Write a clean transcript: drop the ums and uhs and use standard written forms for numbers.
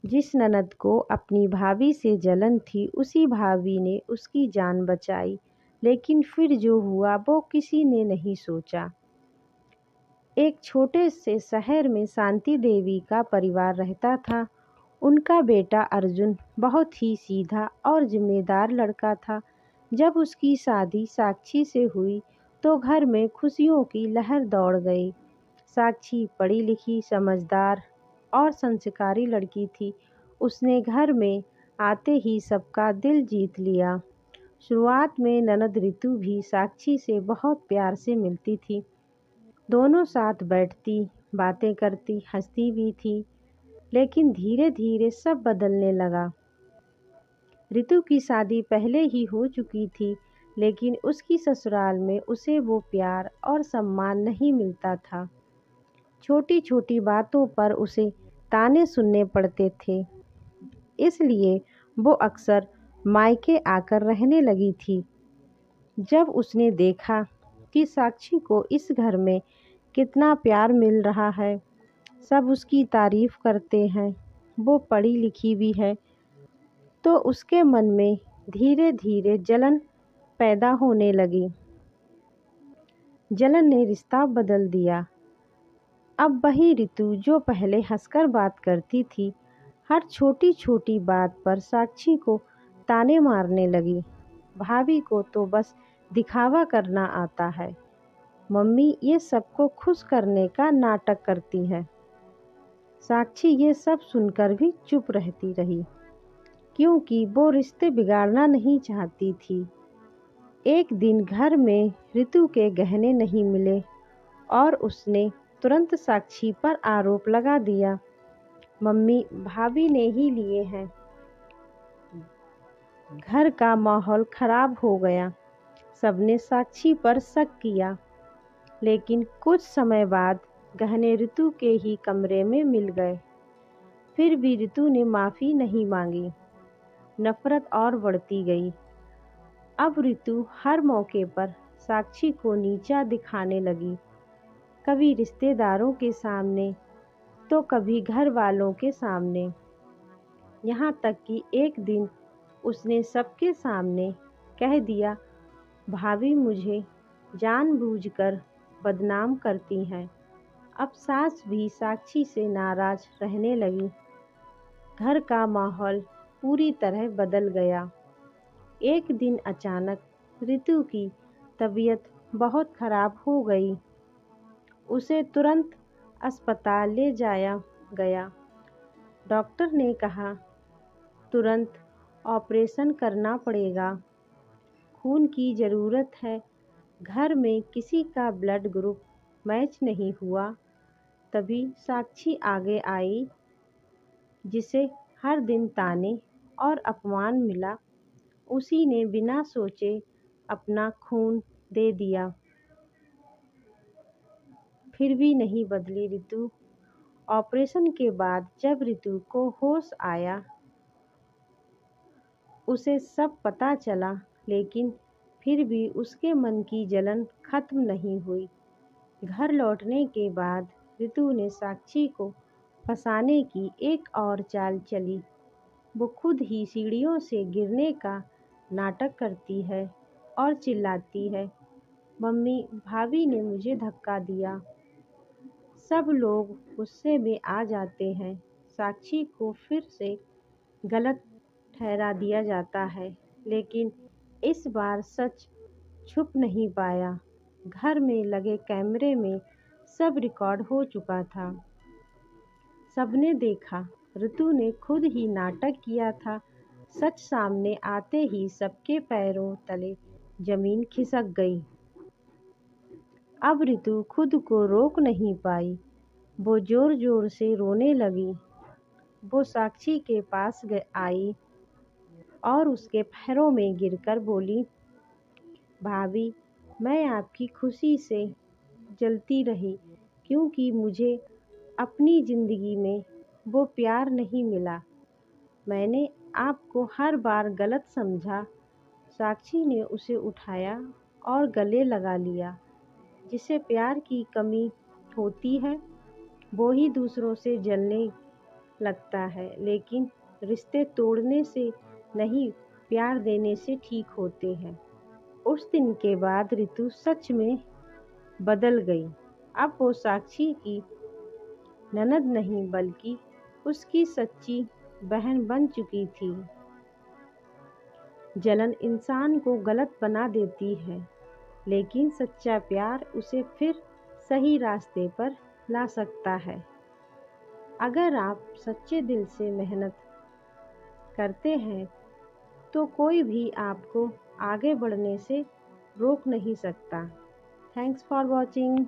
जिस ननद को अपनी भाभी से जलन थी, उसी भाभी ने उसकी जान बचाई, लेकिन फिर जो हुआ वो किसी ने नहीं सोचा। एक छोटे से शहर में शांति देवी का परिवार रहता था। उनका बेटा अर्जुन बहुत ही सीधा और जिम्मेदार लड़का था। जब उसकी शादी साक्षी से हुई तो घर में खुशियों की लहर दौड़ गई। साक्षी पढ़ी लिखी, समझदार और संस्कारी लड़की थी। उसने घर में आते ही सबका दिल जीत लिया। शुरुआत में ननद ऋतु भी साक्षी से बहुत प्यार से मिलती थी। दोनों साथ बैठती, बातें करती, हंसती भी थी। लेकिन धीरे धीरे सब बदलने लगा। ऋतु की शादी पहले ही हो चुकी थी, लेकिन उसकी ससुराल में उसे वो प्यार और सम्मान नहीं मिलता था। छोटी छोटी बातों पर उसे ताने सुनने पड़ते थे। इसलिए वो अक्सर मायके आकर रहने लगी थी। जब उसने देखा कि साक्षी को इस घर में कितना प्यार मिल रहा है, सब उसकी तारीफ करते हैं, वो पढ़ी लिखी भी है, तो उसके मन में धीरे धीरे जलन पैदा होने लगी। जलन ने रिश्ता बदल दिया। अब वही ऋतु जो पहले हंसकर बात करती थी, हर छोटी छोटी बात पर साक्षी को ताने मारने लगी। भाभी को तो बस दिखावा करना आता है। मम्मी ये सबको खुश करने का नाटक करती है। साक्षी ये सब सुनकर भी चुप रहती रही, क्योंकि वो रिश्ते बिगाड़ना नहीं चाहती थी। एक दिन घर में ऋतु के गहने नहीं मिले और उसने तुरंत साक्षी पर आरोप लगा दिया। मम्मी, भाभी ने ही लिए हैं। घर का माहौल खराब हो गया। सबने साक्षी पर शक किया, लेकिन कुछ समय बाद गहने ऋतु के ही कमरे में मिल गए। फिर भी ऋतु ने माफ़ी नहीं मांगी। नफरत और बढ़ती गई। अब ऋतु हर मौके पर साक्षी को नीचा दिखाने लगी, कभी रिश्तेदारों के सामने तो कभी घर वालों के सामने। यहाँ तक कि एक दिन उसने सबके सामने कह दिया, भाभी मुझे जानबूझकर बदनाम करती हैं। अब सास भी साक्षी से नाराज रहने लगी। घर का माहौल पूरी तरह बदल गया। एक दिन अचानक ऋतु की तबीयत बहुत खराब हो गई। उसे तुरंत अस्पताल ले जाया गया। डॉक्टर ने कहा, तुरंत ऑपरेशन करना पड़ेगा, खून की ज़रूरत है। घर में किसी का ब्लड ग्रुप मैच नहीं हुआ। तभी साक्षी आगे आई, जिसे हर दिन ताने और अपमान मिला। उसी ने बिना सोचे अपना खून दे दिया। फिर भी नहीं बदली ऋतु। ऑपरेशन के बाद जब ऋतु को होश आया, उसे सब पता चला, लेकिन फिर भी उसके मन की जलन खत्म नहीं हुई। घर लौटने के बाद ऋतु ने साक्षी को फंसाने की एक और चाल चली। वो खुद ही सीढ़ियों से गिरने का नाटक करती है और चिल्लाती है, मम्मी, भाभी ने मुझे धक्का दिया। सब लोग गुस्से में आ जाते हैं। साक्षी को फिर से गलत ठहरा दिया जाता है, लेकिन इस बार सच छुप नहीं पाया। घर में लगे कैमरे में सब रिकॉर्ड हो चुका था। सबने देखा, ऋतु ने खुद ही नाटक किया था। सच सामने आते ही सबके पैरों तले जमीन खिसक गई। अब ऋतु खुद को रोक नहीं पाई। वो जोर जोर से रोने लगी। वो साक्षी के पास आई और उसके पैरों में गिरकर बोली, भाभी, मैं आपकी खुशी से जलती रही, क्योंकि मुझे अपनी ज़िंदगी में वो प्यार नहीं मिला। मैंने आपको हर बार गलत समझा। साक्षी ने उसे उठाया और गले लगा लिया। जिसे प्यार की कमी होती है, वो ही दूसरों से जलने लगता है, लेकिन रिश्ते तोड़ने से नहीं, प्यार देने से ठीक होते हैं। उस दिन के बाद रितु सच में बदल गई। अब वो साक्षी की ननद नहीं बल्कि उसकी सच्ची बहन बन चुकी थी। जलन इंसान को गलत बना देती है, लेकिन सच्चा प्यार उसे फिर सही रास्ते पर ला सकता है। अगर आप सच्चे दिल से मेहनत करते हैं तो कोई भी आपको आगे बढ़ने से रोक नहीं सकता। Thanks for watching.